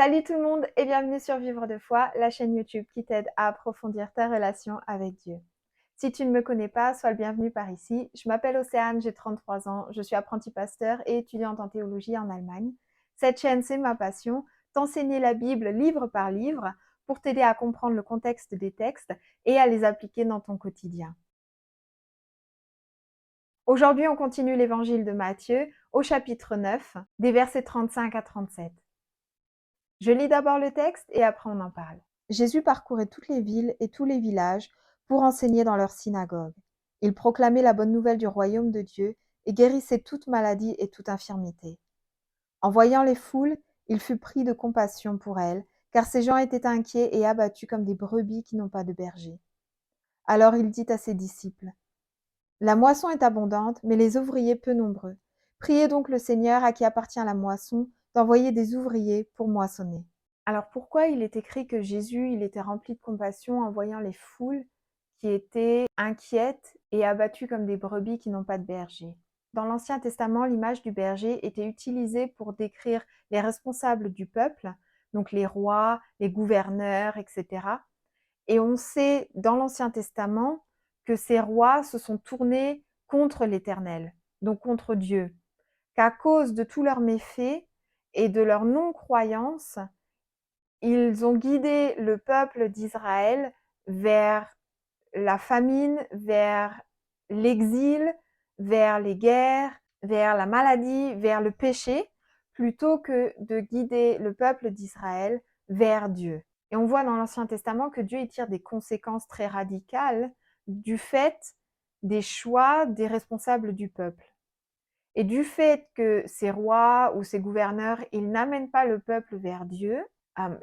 Salut tout le monde et bienvenue sur Vivre de foi, la chaîne YouTube qui t'aide à approfondir ta relation avec Dieu. Si tu ne me connais pas, sois le bienvenu par ici. Je m'appelle Océane, j'ai 33 ans, je suis apprentie pasteur et étudiante en théologie en Allemagne. Cette chaîne, c'est ma passion, t'enseigner la Bible livre par livre pour t'aider à comprendre le contexte des textes et à les appliquer dans ton quotidien. Aujourd'hui, on continue l'évangile de Matthieu au chapitre 9, des versets 35 à 37. Je lis d'abord le texte et après on en parle. Jésus parcourait toutes les villes et tous les villages pour enseigner dans leurs synagogues. Il proclamait la bonne nouvelle du royaume de Dieu et guérissait toute maladie et toute infirmité. En voyant les foules, il fut pris de compassion pour elles, car ces gens étaient inquiets et abattus comme des brebis qui n'ont pas de berger. Alors il dit à ses disciples, « La moisson est abondante, mais les ouvriers peu nombreux. Priez donc le Seigneur à qui appartient la moisson d'envoyer des ouvriers pour moissonner. » Alors pourquoi il est écrit que Jésus, il était rempli de compassion en voyant les foules qui étaient inquiètes et abattues comme des brebis qui n'ont pas de berger? Dans l'Ancien Testament, l'image du berger était utilisée pour décrire les responsables du peuple, donc les rois, les gouverneurs, etc. Et on sait dans l'Ancien Testament que ces rois se sont tournés contre l'Éternel, donc contre Dieu, qu'à cause de tous leurs méfaits et de leur non-croyance, ils ont guidé le peuple d'Israël vers la famine, vers l'exil, vers les guerres, vers la maladie, vers le péché, plutôt que de guider le peuple d'Israël vers Dieu. Et on voit dans l'Ancien Testament que Dieu y tire des conséquences très radicales du fait des choix des responsables du peuple. Et du fait que ces rois ou ces gouverneurs, ils n'amènent pas le peuple vers Dieu,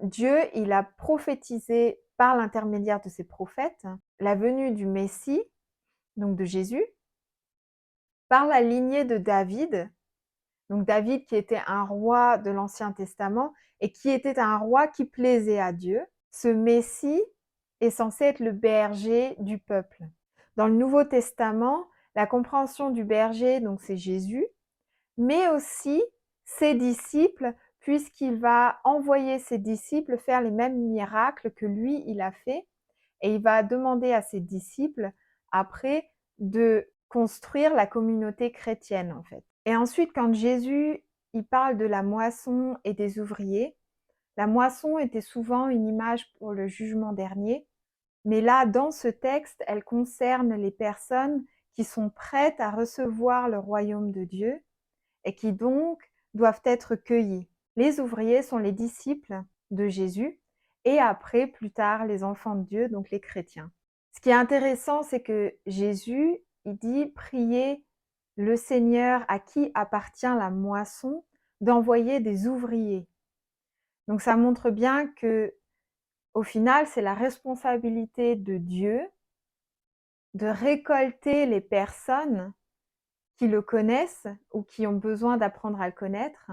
Dieu, il a prophétisé par l'intermédiaire de ses prophètes la venue du Messie, donc de Jésus, par la lignée de David. Donc David qui était un roi de l'Ancien Testament et qui était un roi qui plaisait à Dieu. Ce Messie est censé être le berger du peuple. Dans le Nouveau Testament, la compréhension du berger, donc c'est Jésus, mais aussi ses disciples, puisqu'il va envoyer ses disciples faire les mêmes miracles que lui, il a fait, et il va demander à ses disciples, après, de construire la communauté chrétienne, en fait. Et ensuite, quand Jésus, il parle de la moisson et des ouvriers, la moisson était souvent une image pour le jugement dernier, mais là, dans ce texte, elle concerne les personnes qui sont prêtes à recevoir le royaume de Dieu, et qui donc doivent être cueillis. Les ouvriers sont les disciples de Jésus et après, plus tard, les enfants de Dieu, donc les chrétiens. Ce qui est intéressant, c'est que Jésus, il dit « Priez le Seigneur à qui appartient la moisson d'envoyer des ouvriers ». Donc ça montre bien que, au final, c'est la responsabilité de Dieu de récolter les personnes qui le connaissent ou qui ont besoin d'apprendre à le connaître.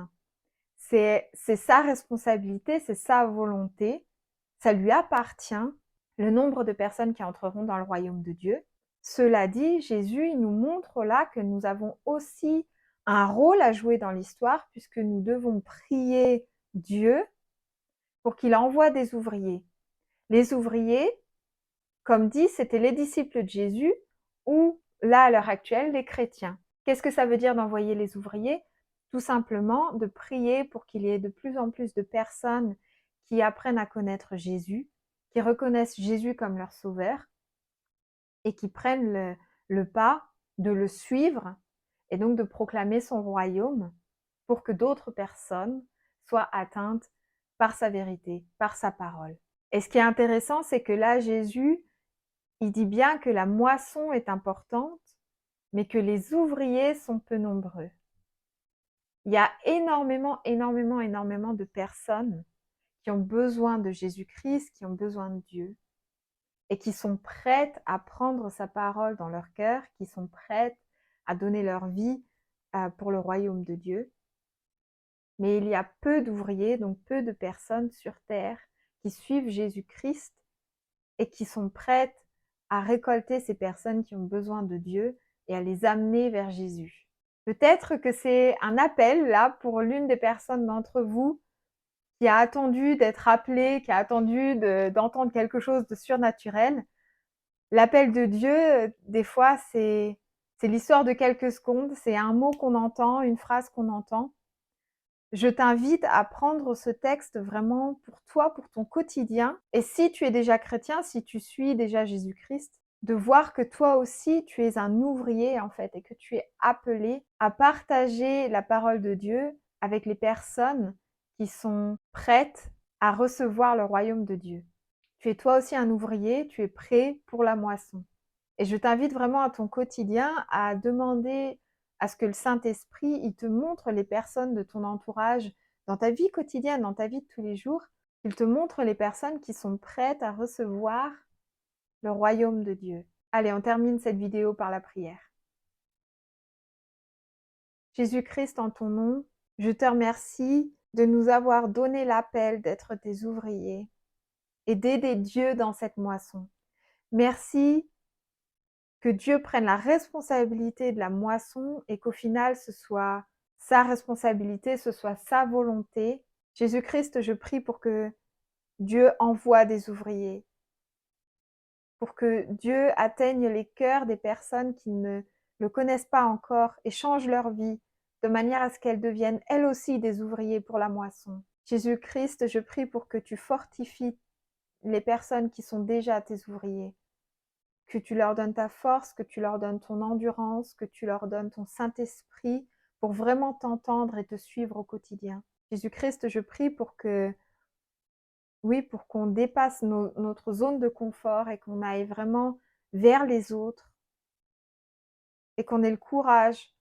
C'est sa responsabilité, c'est sa volonté, ça lui appartient, le nombre de personnes qui entreront dans le royaume de Dieu. Cela dit, Jésus il nous montre là que nous avons aussi un rôle à jouer dans l'histoire puisque nous devons prier Dieu pour qu'il envoie des ouvriers. Les ouvriers, comme dit, c'était les disciples de Jésus ou là à l'heure actuelle les chrétiens. Qu'est-ce que ça veut dire d'envoyer les ouvriers? Tout simplement de prier pour qu'il y ait de plus en plus de personnes qui apprennent à connaître Jésus, qui reconnaissent Jésus comme leur sauveur et qui prennent le pas de le suivre et donc de proclamer son royaume pour que d'autres personnes soient atteintes par sa vérité, par sa parole. Et ce qui est intéressant, c'est que là, Jésus, il dit bien que la moisson est importante, mais que les ouvriers sont peu nombreux. Il y a énormément de personnes qui ont besoin de Jésus-Christ, qui ont besoin de Dieu, et qui sont prêtes à prendre sa parole dans leur cœur, qui sont prêtes à donner leur vie pour le royaume de Dieu. Mais il y a peu d'ouvriers, donc peu de personnes sur terre qui suivent Jésus-Christ et qui sont prêtes à récolter ces personnes qui ont besoin de Dieu et à les amener vers Jésus. Peut-être que c'est un appel là pour l'une des personnes d'entre vous qui a attendu d'être appelé, qui a attendu d'entendre quelque chose de surnaturel. L'appel de Dieu, des fois, c'est l'histoire de quelques secondes, c'est un mot qu'on entend, une phrase qu'on entend. Je t'invite à prendre ce texte vraiment pour toi, pour ton quotidien. Et si tu es déjà chrétien, si tu suis déjà Jésus-Christ, de voir que toi aussi, tu es un ouvrier en fait et que tu es appelé à partager la parole de Dieu avec les personnes qui sont prêtes à recevoir le royaume de Dieu. Tu es toi aussi un ouvrier, tu es prêt pour la moisson. Et je t'invite vraiment à ton quotidien à demander à ce que le Saint-Esprit, il te montre les personnes de ton entourage dans ta vie quotidienne, dans ta vie de tous les jours. Il te montre les personnes qui sont prêtes à recevoir le royaume de Dieu. Allez, on termine cette vidéo par la prière. Jésus-Christ, en ton nom, je te remercie de nous avoir donné l'appel d'être tes ouvriers et d'aider Dieu dans cette moisson. Merci que Dieu prenne la responsabilité de la moisson et qu'au final, ce soit sa responsabilité, ce soit sa volonté. Jésus-Christ, je prie pour que Dieu envoie des ouvriers, pour que Dieu atteigne les cœurs des personnes qui ne le connaissent pas encore et change leur vie de manière à ce qu'elles deviennent elles aussi des ouvriers pour la moisson. Jésus-Christ, je prie pour que tu fortifies les personnes qui sont déjà tes ouvriers, que tu leur donnes ta force, que tu leur donnes ton endurance, que tu leur donnes ton Saint-Esprit pour vraiment t'entendre et te suivre au quotidien. Jésus-Christ, je prie pour que, oui, pour qu'on dépasse notre zone de confort et qu'on aille vraiment vers les autres et qu'on ait le courage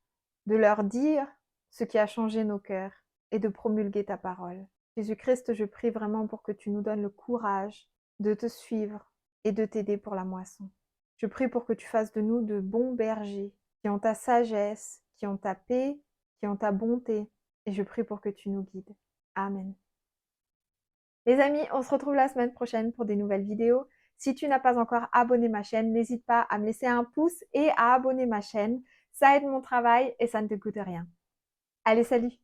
de leur dire ce qui a changé nos cœurs et de promulguer ta parole. Jésus-Christ, je prie vraiment pour que tu nous donnes le courage de te suivre et de t'aider pour la moisson. Je prie pour que tu fasses de nous de bons bergers, qui ont ta sagesse, qui ont ta paix, qui ont ta bonté. Et je prie pour que tu nous guides. Amen. Les amis, on se retrouve la semaine prochaine pour des nouvelles vidéos. Si tu n'as pas encore abonné ma chaîne, n'hésite pas à me laisser un pouce et à abonner ma chaîne. Ça aide mon travail et ça ne te coûte rien. Allez, salut!